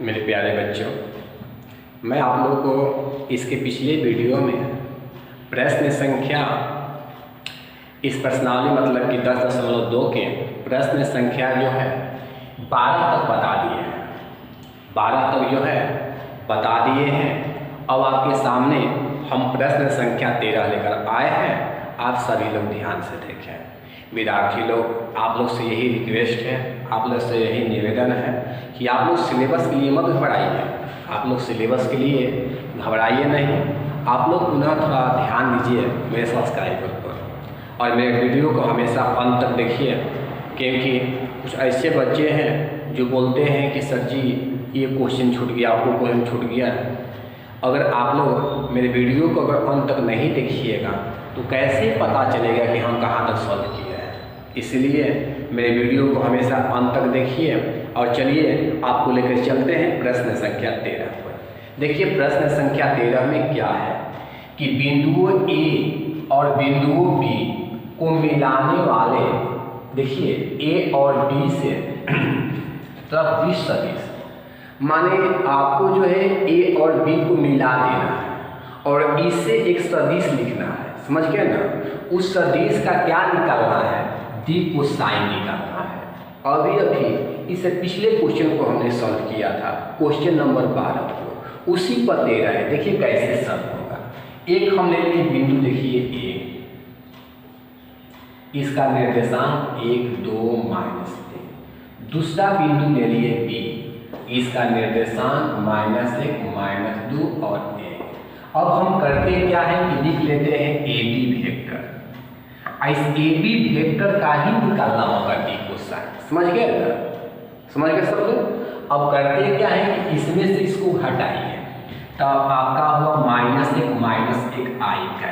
मेरे प्यारे बच्चों, मैं आप लोगों को इसके पिछले वीडियो में प्रश्न संख्या इस प्रश्नावली मतलब कि 10.2 के प्रश्न संख्या जो है 12 तक बता दिए हैं। 12 तक जो है बता दिए हैं। अब आपके सामने हम प्रश्न संख्या 13 लेकर आए हैं। आप सभी लोग ध्यान से देखें। विद्यार्थी लोग, आप लोग से यही रिक्वेस्ट है, आप लोग से यही निवेदन है कि आप लोग सिलेबस के लिए मत घबराइए। आप लोग सिलेबस के लिए घबराइए नहीं। आप लोग पुनः थोड़ा ध्यान दीजिए मेरे सब्सक्राइबर पर और मेरे वीडियो को हमेशा अंत तक देखिए, क्योंकि कुछ ऐसे बच्चे हैं जो बोलते हैं कि सर जी ये क्वेश्चन छूट गया, वो क्वेश्चन छूट गया। अगर आप लोग मेरे वीडियो को अगर अंत तक नहीं देखिएगा तो कैसे पता चलेगा कि हम कहाँ तक सॉल्व किए हैं। इसलिए मेरे वीडियो को हमेशा अंत तक देखिए और चलिए आपको लेकर चलते हैं प्रश्न संख्या 13 पर। देखिए प्रश्न संख्या 13 में क्या है कि बिंदुओं ए और बिंदुओं बी को मिलाने वाले, देखिए ए और बी से तरफ 20 सदिश, माने आपको जो है ए और बी को मिला देना है और इससे एक सदिश लिखना है। समझ गए ना? उस सदिश का क्या निकालना है? डी को साइन निकालना है। अभी इससे पिछले क्वेश्चन को हमने सॉल्व किया था, क्वेश्चन नंबर 12 को, उसी पर 13 है। देखिए कैसे सॉल्व होगा। एक हम ले लिए बिंदु, देखिए ए, इसका निर्देशांक 1, 2, -3। दूसरा बिंदु ले लिए बी, इसका निर्देशांक -1, -2 और ए। अब हम करते क्या है कि लिख लेते हैं ए बी वेक्टर। इस ए बी वेक्टर का ही निकालना होगा डी को साइन। समझ गए ना? समझ गए सब लोग? अब करते क्या है कि इसमें से इसको हटाइए, तब आपका हुआ -1 आई का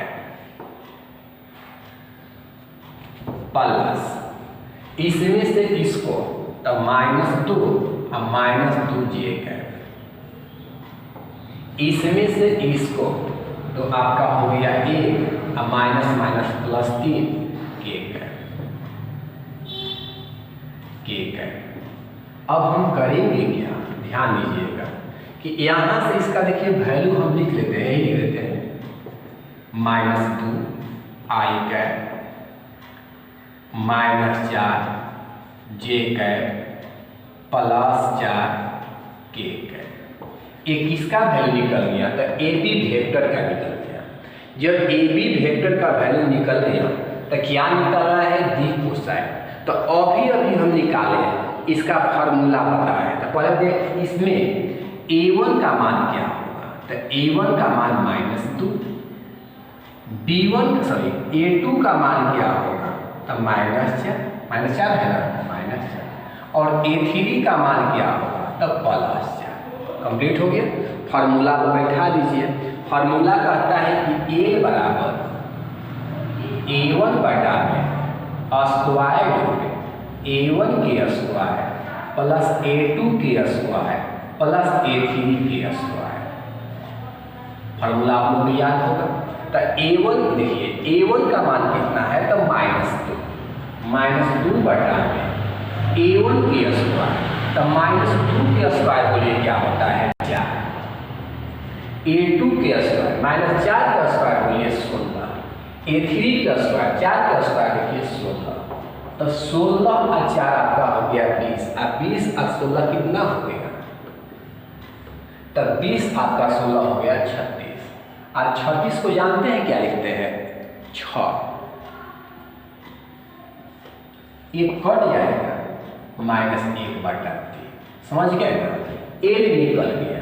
प्लस इसमें से इसको तब -2 और -2 जे का, इसमें से इसको तो आपका हो गया ए और +3 के का। अब हम करेंगे क्या, ध्यान दीजिएगा कि यहाँ से इसका देखिए वैल्यू हम लिख लेते हैं, यही लिख लेते हैं -2 आई का -4 जे का +4 के का। एक इसका वैल्यू निकल गया तो ए बी वेक्टर का निकल गया। जब ए बी वेक्टर का वैल्यू निकल गया तो क्या निकल रहा है? D cosine. तो अभी हम निकाले इसका फार्मूला पता है। तो पहले देख इसमें a1 का मान क्या होगा। तो a1 का मान -2, b1 सॉरी a2 का मान क्या होगा? तो -4 है ना, -4 और a3 का मान क्या होगा? तो +4। कंप्लीट हो गया। फार्मूला को बैठा दीजिए। फार्मूला कहता है कि a बराबर a1 बटा में स्क्वायर a1 के स्क्वायर प्लस a2 के स्क्वायर प्लस a3 के स्क्वायर। फार्मूला आप लोग को याद होगा। तो a1 देखिए a1 का मान कितना है? तो -2 बटा में a1 के स्क्वायर, तो -2 के स्क्वायर बोलिए क्या होता है? 4। a2 के स्क्वायर -4 का स्क्वायर बोलिए 16। a3 का स्क्वायर 4 का स्क्वायर देखिए 16। तो 16 और 4 आपका हो गया 20। अब 20 और 16 कितना हो गया? तब 20 आपका 16 हो गया 36। और 36 को जानते हैं क्या लिखते हैं? 6। ये कट जाएगा -1 बटा 3। समझ गए ना? एल निकल गया।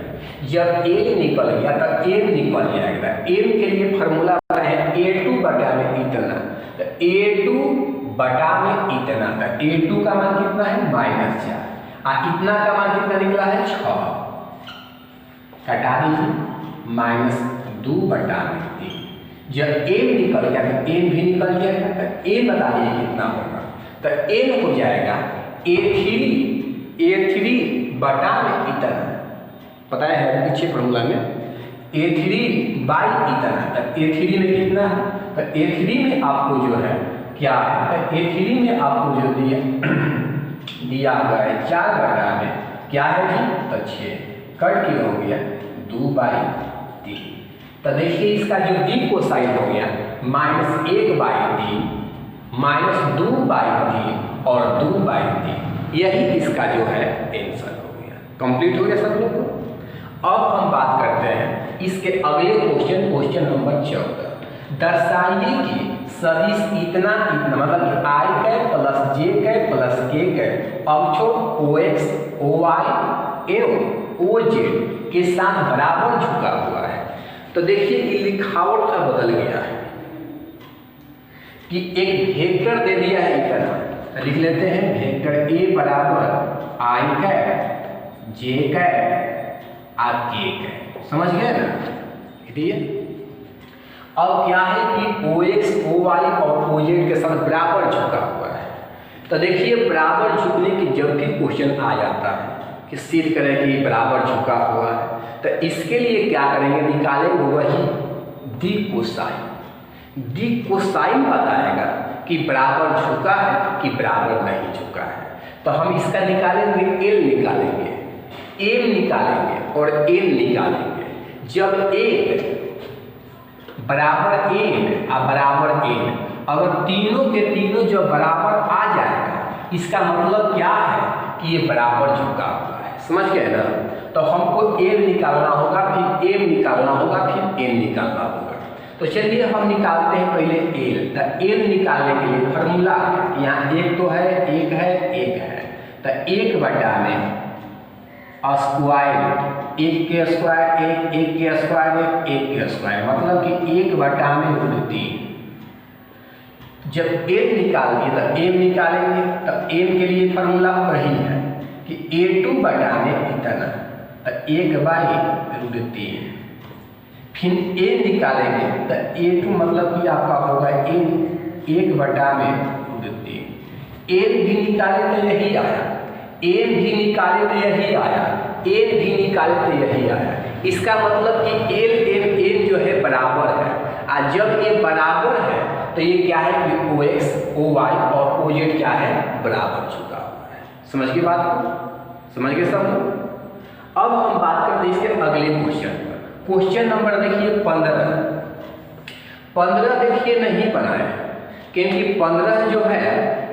जब एल निकल गया तो एम निकल जाएगा। एम के लिए फार्मूला है a2 बटा में इतना। तो a2 बटा में इतना, तो a2 का मान कितना है? -4 और इतना का मान कितना निकला है? 6। कटा दीजिए -2 बटा में 3। जब m निकल गया तो m भी निकल जाएगा। तो m बताइए कितना होगा? तो m हो जाएगा a3 बटा में इतना। पता है पीछे फॉर्मूला में a3 बाई इतना। तो a3 में कितना है? तो a3 में आपको जो है क्या है? तो a3 में आपको जो दिया हुआ है 4 बटा में क्या है जी? तो 6। कट क्यों हो गया 2/3। तो देखिए इसका जो डी कोसाइन हो गया -1/3 -2/3 और 2/3, यही इसका जो है आंसर हो गया। कंप्लीट हो गया सब लोग को। अब हम बात करते हैं इसके अगले क्वेश्चन नंबर 14। दर्शाइए कि सदिश इतना मतलब आई कैप प्लस जे कैप प्लस के कैप अक्षोभ OX OY एवं OZ के साथ बराबर झुका हुआ है। तो देखिए कि लिखावट का बदल गया है कि एक वेक्टर दे दिया है इतना, लिख लेते हैं वेक्टर ए बराबर आई कैप जे कैप और के कैप। समझ गए ना? देखिए अब क्या है कि OX OY और OZ के साथ बराबर झुका हुआ है। तो देखिए बराबर झुकने की जब भी क्वेश्चन आ जाता है कि सिद्ध करें कि बराबर झुका हुआ है, तो इसके लिए क्या करेंगे, निकालेंगे वही डी कोसाइन। डी कोसाइन बताएगा कि बराबर झुका है कि बराबर नहीं झुका है। तो हम इसका निकालेंगे एल निकालेंगे, एम निकालेंगे और एन निकालेंगे। जब ए बराबर एन और बराबर एन, अगर तीनों के तीनों जो बराबर आ जाएगा, इसका मतलब क्या है कि ये बराबर झुका हुआ है। समझ गए ना? तो हमको एल निकालना होगा, फिर एम निकालना होगा, फिर एन निकालना होगा। तो चलिए हम निकालते हैं पहले एल। तो एल निकालने के लिए फॉर्मूला यहाँ एक तो है, एक है, एक है। तो 1/में स्क्वायर, 1 के स्क्वायर 1, 1 के स्क्वायर 1, 1 के स्क्वायर, मतलब कि 1/√3। जब एम निकाल दिए तो एम निकालेंगे। तो एम के लिए फॉर्मूला वही है कि A2/में इतना, तो 1/√3। फिर एन निकालेंगे तो A2 मतलब कि आपका होगा एन 1/√3। एन भी निकाले तो यही आया, एन भी निकाले तो यही आया, एन भी निकाले तो यही आया। इसका मतलब कि एल एम एन जो है बराबर है। और जब ये बराबर है तो ये क्या है कि OX OY और OZ क्या है, बराबर झुका हुआ है। समझ गए बात को? समझ गए सब लोग? अब हम बात करते हैं इसके अगले क्वेश्चन पर। क्वेश्चन नंबर देखिए 15। 15 देखिए नहीं बनाए, क्योंकि 15 जो है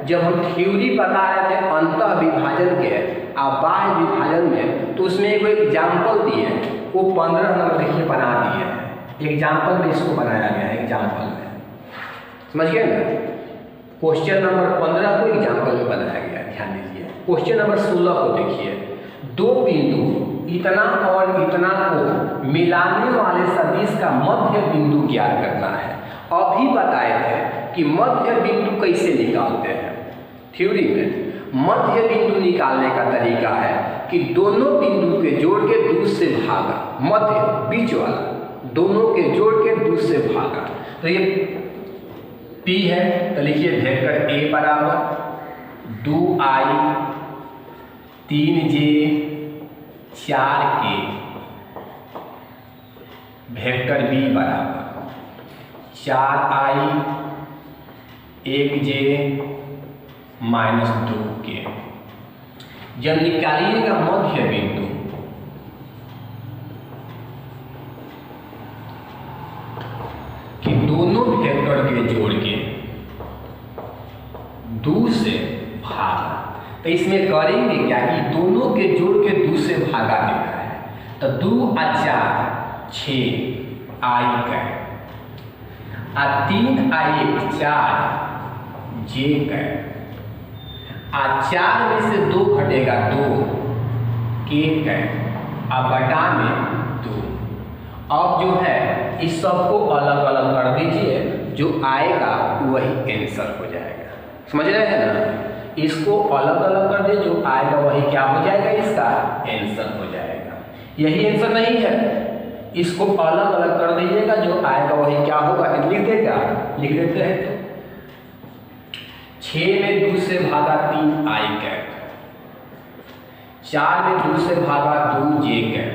जब हम थ्योरी बता रहे थे अंतः विभाजन के और बाह्य विभाजन में, तो उसमें एक एग्जाम्पल दिए, वो 15 नंबर देखिए बना दिए हैं। एग्जाम्पल में इसको बनाया गया है, एग्जाम्पल में। समझ गए ना? क्वेश्चन नंबर 15 को एग्जाम्पल में बनाया गया है, ध्यान दीजिए। क्वेश्चन नंबर 16 को देखिए। दो बिंदु इतना और इतना को मिलाने वाले सदिश का मध्य बिंदु ज्ञात करना है। अभी बताए थे कि मध्य बिंदु कैसे निकालते हैं। थ्योरी में मध्य बिंदु निकालने का तरीका है कि दोनों बिंदु के जोड़ के 2 से भागा, मध्य बीच वाला दोनों के जोड़ के 2 से भागा। तो ये P है, तो लिखिए वेक्टर A बराबर 2i 3j 4k, vector B बराबर 4i 1j -2k। जब निकालिएगा मध्य बिंदु, कि दोनों वेक्टर के जोड़ के 2 से भागा, तो इसमें करेंगे क्या कि दोनों के जोड़ के 2 से भागा देना है। तो 2 और 4 6 i का, और 3 और 1 4 j का, और 4 में से 2 घटेगा 2 k का, और बटा में 2। अब जो है इस सबको अलग अलग कर दीजिए, जो आएगा वही आंसर हो जाएगा। समझ रहे हैं ना? इसको अलग अलग कर दे, जो आएगा वही क्या हो जाएगा, इसका आंसर हो जाएगा। यही आंसर नहीं है, इसको अलग अलग कर दीजिएगा, जो आएगा वही क्या होगा, लिख देगा, लिख देते हैं। 6 में 2 से भागा 3 i कैप, 4 में 2 से भागा 2 j कैप,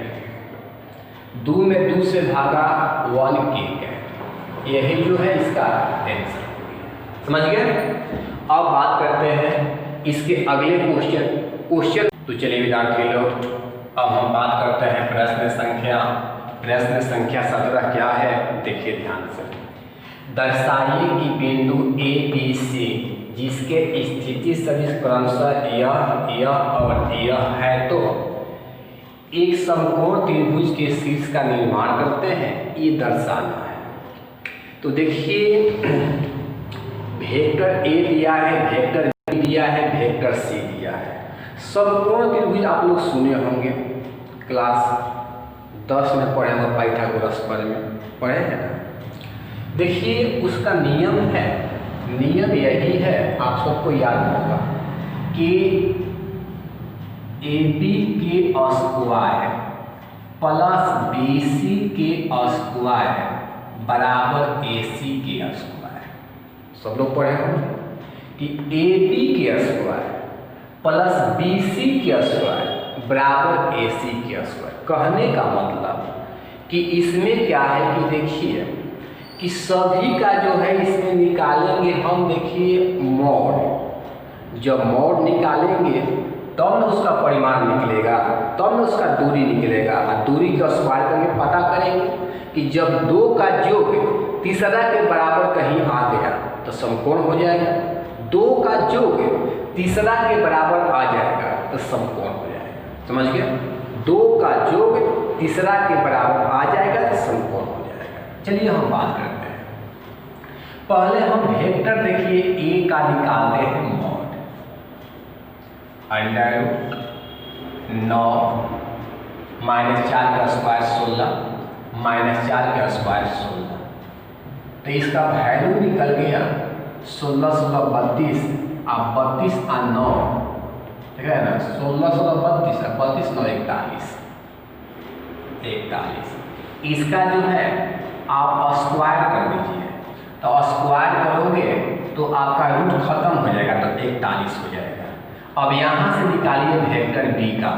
2 में 2 से भागा 1 k कैप। यही जो है इसका आंसर। समझ गए? अब बात करते हैं इसके अगले क्वेश्चन। तो चलिए विद्यार्थी लोग अब हम बात करते हैं प्रश्न संख्या 17 क्या है, देखिए ध्यान से। दर्शाइए कि बिंदु ए बी सी जिसके स्थिति सदिश क्रमशः यह और यह है, तो एक समकोण त्रिभुज के शीर्ष का निर्माण करते हैं, ये दर्शाना है। तो देखिए वेक्टर ए दिया है, वेक्टर बी दिया है, वेक्टर सी दिया है। समकोण त्रिभुज आप लोग सुने होंगे, क्लास 10 में पढ़े होंगे, पाइथागोरस पर में पढ़े हैं ना। देखिए उसका नियम यही है, आप सबको याद होगा कि ए बी के स्क्वायर प्लस बी सी के स्क्वायर बराबर ए सी के स्क्वायर। सब लोग पढ़े होंगे कि ए बी के स्क्वायर प्लस बी सी के स्क्वायर बराबर ए सी के स्क्वायर। कहने का मतलब कि इसमें क्या है कि देखिए कि सभी का जो है इसमें निकालेंगे हम, देखिए मॉड, जब मॉड निकालेंगे तब न उसका परिमाण निकलेगा, तब न उसका दूरी निकलेगा। और दूरी का स्क्वायर करके पता करेंगे कि जब दो का योग तीसरा के बराबर कहीं आ गया तो समकोण हो जाएगा, दो का योग तीसरा के बराबर आ जाएगा तो समकोण हो जाएगा। समझ गए? दो का योग तीसरा के बराबर आ जाएगा तो समकोण हो जाएगा। चलिए हम बात करते हैं। पहले हम वेक्टर देखिए ए का निकालते हैं मॉड, अंडर 9 -4 का स्क्वायर 16 -4 का स्क्वायर 16। तो इसका वैल्यू निकल गया 16 16 32, अब 32 और 9, ठीक है ना, 16 16 32 और 32 9 41। इसका जो है आप स्क्वायर कर दीजिए, तो स्क्वायर करोगे तो आपका रूट खत्म हो जाएगा, तो 41 हो जाएगा। अब यहाँ से निकालिए वेक्टर बी का,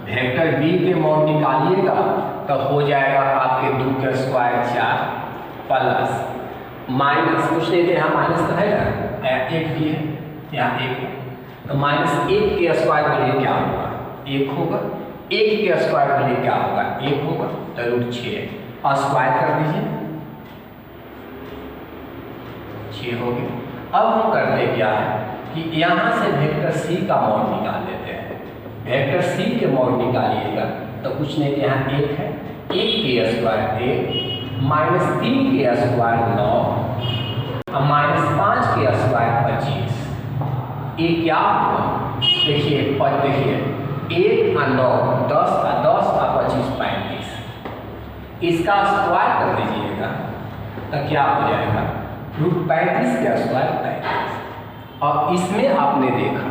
वेक्टर बी के मॉड निकालिएगा तो हो जाएगा आपके 2 का स्क्वायर 4 प्लस माइनस, कुछ नहीं थे, यहाँ माइनस तो है ना, 1 भी है, यहाँ 1 है, तो -1 के स्क्वायर के लिए क्या होगा, 1 होगा। 1 के स्क्वायर के लिए क्या होगा, 1 होगा, तो रूट 6 स्क्वायर कर दीजिए, 6 हो गया। अब हम करते क्या है कि यहाँ से वेक्टर सी का मॉड निकाल लेते हैं। वेक्टर सी के मॉड निकालिएगा तो कुछ नहीं, यहाँ 1 है, 1 के स्क्वायर 1, -3 के स्क्वायर 9 और -5 के स्क्वायर 25। ये क्या होगा, देखिए 1 और 9 10 और 10 और 25 35। इसका स्क्वायर कर दीजिएगा तो क्या हो जाएगा, रूट 35 के स्क्वायर 35। और इसमें आपने देखा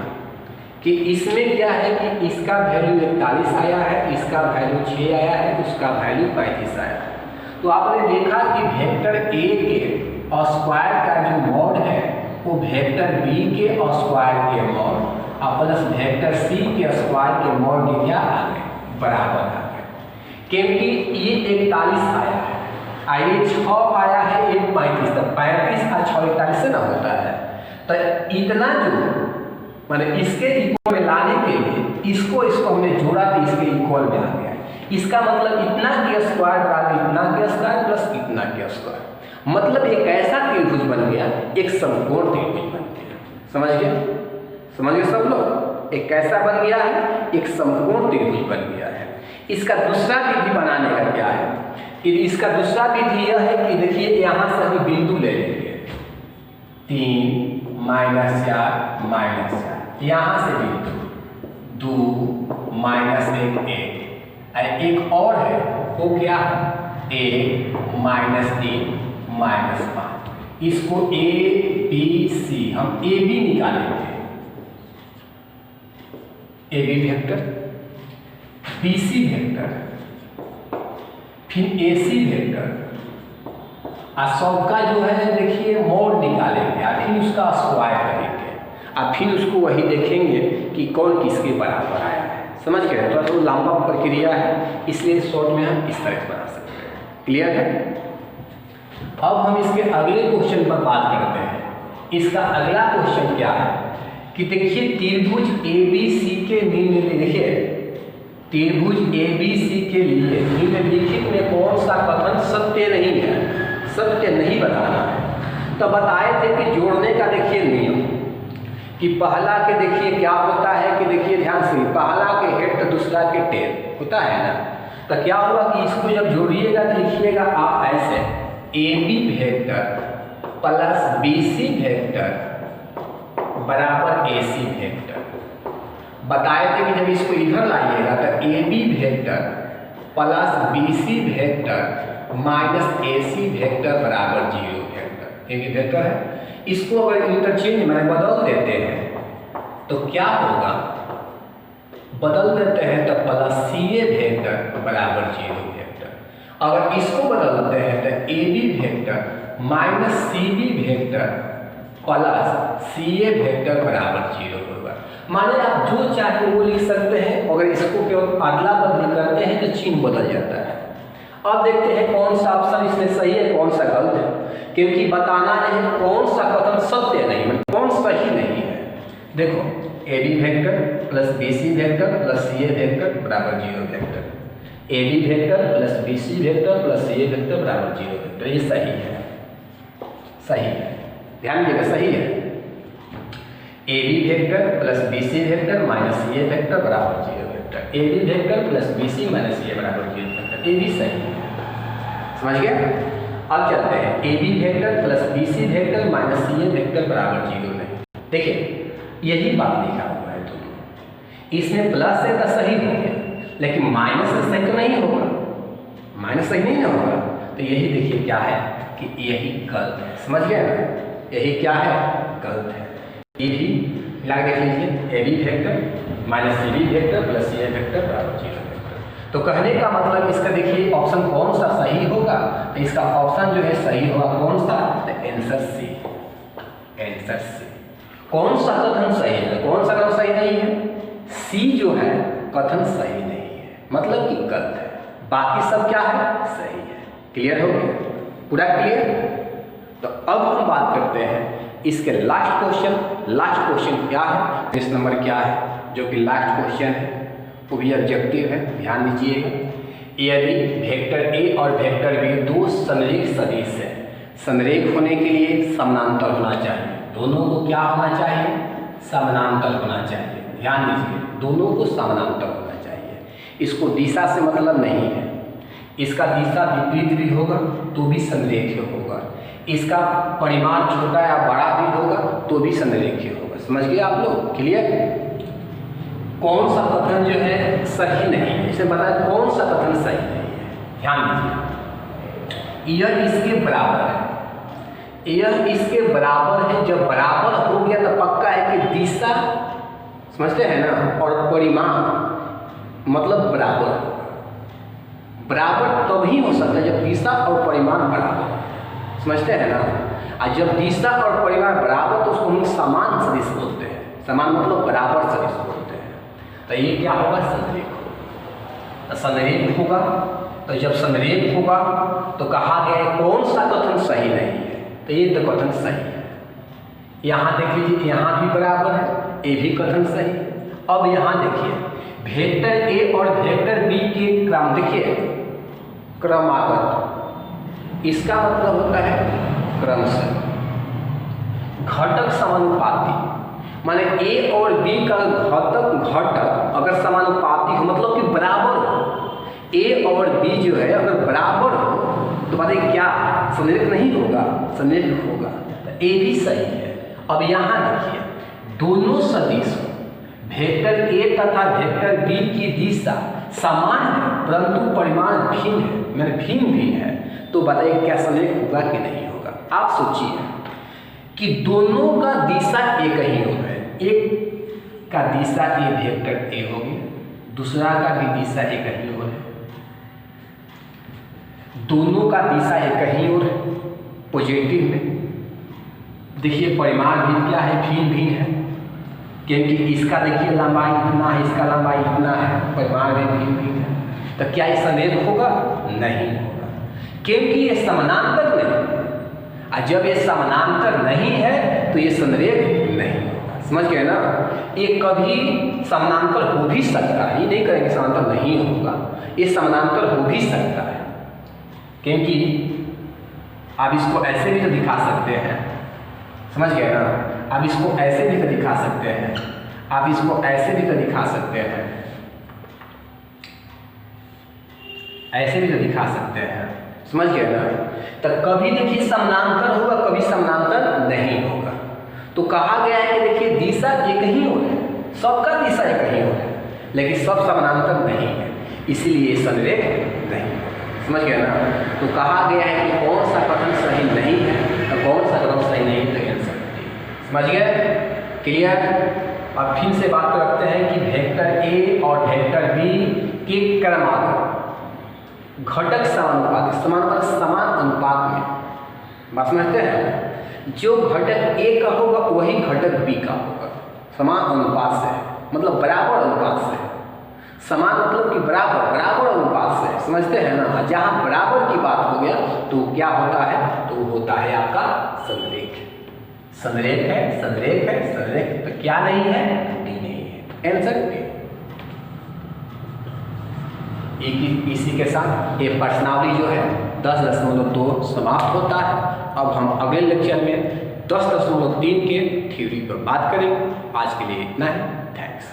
कि इसमें क्या है कि इसका वैल्यू 41 आया है, इसका वैल्यू 6 आया है, उसका वैल्यू 35 आया है। तो आपने देखा कि वेक्टर ए के स्क्वायर का जो मॉड है वो वेक्टर बी के स्क्वायर के मॉड और प्लस वेक्टर सी के स्क्वायर के मॉड में क्या आ गए, बराबर आ गए। क्योंकि ये 41 आया है और ये 6 आया है, 1 35, तो 35 और 6 41 से ना होता है। तो इतना जो माने इसके इक्वल में लाने के लिए इसको हमने जोड़ा तो इसके इक्वल में आ गया। इसका मतलब इतना के स्क्वायर बराबर इतना के स्क्वायर प्लस इतना के स्क्वायर, मतलब एक ऐसा त्रिभुज बन गया, एक समकोण त्रिभुज बन गया। समझ गए सब लोग? एक कैसा बन गया है, एक समकोण त्रिभुज बन गया है। इसका दूसरा विधि बनाने का क्या है, इसका दूसरा विधि यह है कि देखिए यहाँ से हम बिंदु ले लेंगे 3 -4 यहाँ से बिंदु 2 -1 1, एक और है वो क्या है 1 -3 -5। इसको ए बी सी हम ए बी निकालेंगे, A B vector, B C vector, फिर ए सी वेक्टर, और सबका जो है देखिए मोड निकालेंगे और फिर उसका स्क्वायर करेंगे और फिर उसको वही देखेंगे कि कौन किसके बराबर आया है। समझ गए? थोड़ा तो लंबा प्रक्रिया है, इसलिए शॉर्ट में हम इस तरह से बना सकते हैं। क्लियर है? अब हम इसके अगले क्वेश्चन पर बात करते हैं। इसका अगला क्वेश्चन क्या है कि देखिए त्रिभुज ए बी सी के निम्न, देखिए त्रिभुज ABC के लिए निम्नलिखित में कौन सा कथन सत्य नहीं है, सत्य नहीं बताना है। तो बताए थे कि जोड़ने का देखिए नियम कि पहला के देखिए क्या होता है कि देखिए ध्यान से, पहला के हेड तो दूसरा के टेल होता है ना। तो क्या हुआ कि इसको जब जोड़िएगा तो लिखिएगा आप ऐसे AB vector plus BC vector बराबर AC वेक्टर। बताए थे कि जब इसको इधर लाइएगा तो AB vector plus BC vector minus AC vector बराबर 0 वेक्टर। एक वेक्टर है, इसको अगर इंटरचेंज में बदल देते हैं तो क्या होगा, बदल देते हैं तो प्लस CA वेक्टर बराबर 0 वेक्टर। अगर इसको बदलते हैं तो AB vector minus CB vector plus CA vector बराबर 0 होगा। माने आप जो चाहे वो लिख सकते हैं, अगर इसको केवल अदला बदली करते हैं तो चिन्ह बदल जाता है। अब देखते हैं कौन सा ऑप्शन इसमें सही है कौन सा गलत है, क्योंकि बताना है कौन सा कथन सत्य नहीं है, कौन सही नहीं है। देखो AB vector plus BC vector plus CA vector बराबर 0 vector, AB vector plus BC vector plus CA vector बराबर 0 वेक्टर। ये सही है, सही है, ध्यान दीजिएगा सही है। AB vector plus BC vector minus CA vector बराबर 0 vector, AB vector plus BC minus CA बराबर 0 वेक्टर, ये भी सही है। समझ गया? अब चलते हैं AB vector plus BC vector minus CA vector बराबर 0 नहीं। देखिए यही बात लिखा हुआ है दोनों, इसमें प्लस है तो सही हो गया, लेकिन माइनस से सही तो नहीं होगा, माइनस सही नहीं ना होगा। तो यही देखिए क्या है कि यही गलत है। समझ गए ना, यही क्या है, गलत है। ये भी मिला देख लीजिए AB vector minus CB vector plus CA vector बराबर 0 वेक्टर। तो कहने का मतलब इसका देखिए ऑप्शन कौन सा सही होगा, तो इसका ऑप्शन जो है सही होगा कौन सा, तो आंसर C, आंसर C। कौन सा कथन सही है, कौन सा कथन सही नहीं है, C जो है कथन सही नहीं है, मतलब कि गलत है, बाकी सब क्या है, सही है। क्लियर हो गया, पूरा क्लियर। तो अब हम बात करते हैं इसके लास्ट क्वेश्चन। लास्ट क्वेश्चन क्या है, इस नंबर क्या है जो कि लास्ट क्वेश्चन है, वो भी ऑब्जेक्टिव है, ध्यान दीजिएगा। यदि वेक्टर A और वेक्टर B दो समरेख सदिश है, समरेख होने के लिए समानांतर होना चाहिए, दोनों को क्या होना चाहिए, समानांतर होना चाहिए। ध्यान दीजिए, दोनों को समानांतर होना चाहिए। इसको दिशा से मतलब नहीं है, इसका दिशा विपरीत भी होगा तो भी समरेखीय होगा, इसका परिमाण छोटा या बड़ा भी होगा तो भी समरेखीय होगा। समझ गए आप लोग, क्लियर। कौन सा कथन जो है सही नहीं है, इसे बताएं कौन सा कथन सही नहीं है। ध्यान दीजिए, यह इसके बराबर है, यह इसके बराबर है। जब बराबर हो गया तो पक्का है कि दिशा, समझते हैं ना, और परिमाण मतलब बराबर होगा। बराबर तभी हो सकता है जब दिशा और परिमाण बराबर, समझते हैं ना। और जब दिशा और परिमाण बराबर तो उसको हम समान सदिश बोलते हैं, समान मतलब बराबर सदिश बोलते हैं। तो ये क्या होगा, समरेख होगा। तो समरेख होगा, तो जब समरेख होगा तो कहा गया कौन सा कथन सही नहीं है, तो ये तो कथन सही है। यहाँ देख लीजिए, यहाँ भी बराबर है, ये भी कथन सही। अब यहाँ देखिए वेक्टर A और वेक्टर B के क्रम, देखिए क्रमागत, इसका मतलब होता है क्रमशः। घटक समानुपाती, माने A और B का घटक अगर समानुपाती हो मतलब कि बराबर हो, A और B जो है अगर बराबर हो तो बताइए क्या समरेख नहीं होगा, समरेख होगा। तो A भी सही है। अब यहाँ देखिए दोनों सदिश वेक्टर A तथा वेक्टर B की दिशा समान है परंतु परिमाण भिन्न है, मैंने भिन्न भी है, तो बताइए क्या समरेख होगा कि नहीं होगा। आप सोचिए कि दोनों का दिशा एक ही होगा, एक का दिशा A वेक्टर A होगी, दूसरा का भी दिशा एक ही हो है, दोनों का दिशा एक ही और पॉजिटिव में। देखिए परिमाण भी क्या है, भिन्न भिन्न है, क्योंकि इसका देखिए लंबाई इतना है, इसका लंबाई इतना है, परिमाण भी भिन्न भिन्न है। तो क्या ये समरेख होगा, नहीं होगा, क्योंकि ये समानांतर नहीं है। और जब ये समानांतर नहीं है तो ये समरेख नहीं होगा। समझ गए ना। ये कभी समानांतर हो भी सकता है, ये नहीं करेंगे समानांतर नहीं होगा, ये समानांतर हो भी सकता है, क्योंकि आप इसको ऐसे भी तो दिखा सकते हैं, समझ गए ना, आप इसको ऐसे भी तो दिखा सकते हैं, आप इसको ऐसे भी तो दिखा सकते हैं, ऐसे भी तो दिखा सकते हैं, समझ गए ना। तो कभी देखिए समानांतर होगा, कभी समानांतर नहीं होगा। तो कहा गया है कि देखिए दिशा एक ही हो है, सबका दिशा एक ही हो है, लेकिन सब समानांतर नहीं है, इसीलिए संरेख नहीं है, समझ गए ना। तो कहा गया है कि कौन सा कथन सही नहीं है और कौन सा कथन सही नहीं है, तो आंसर समझ गए, क्लियर। अब फिर से बात रखते हैं कि वेक्टर ए और वेक्टर बी के क्रमागत घटक समानुपात, समान अनुपात में बात समझते हैं। जो घटक ए का होगा वही घटक बी का होगा, समान अनुपात से, मतलब बराबर अनुपात से, समान मतलब कि बराबर अनुपात से, समझते हैं ना। जहाँ बराबर की बात हो गया तो क्या होता है, तो होता है आपका संरेख। संरेख है, संरेख है, संरेख, तो क्या नहीं है, डी नहीं है, आंसर डी। इसी के साथ ये प्रश्नावली जो है 10.2 समाप्त होता है। अब हम अगले लेक्चर में 10.3 के थ्योरी पर बात करेंगे। आज के लिए इतना है, थैंक्स।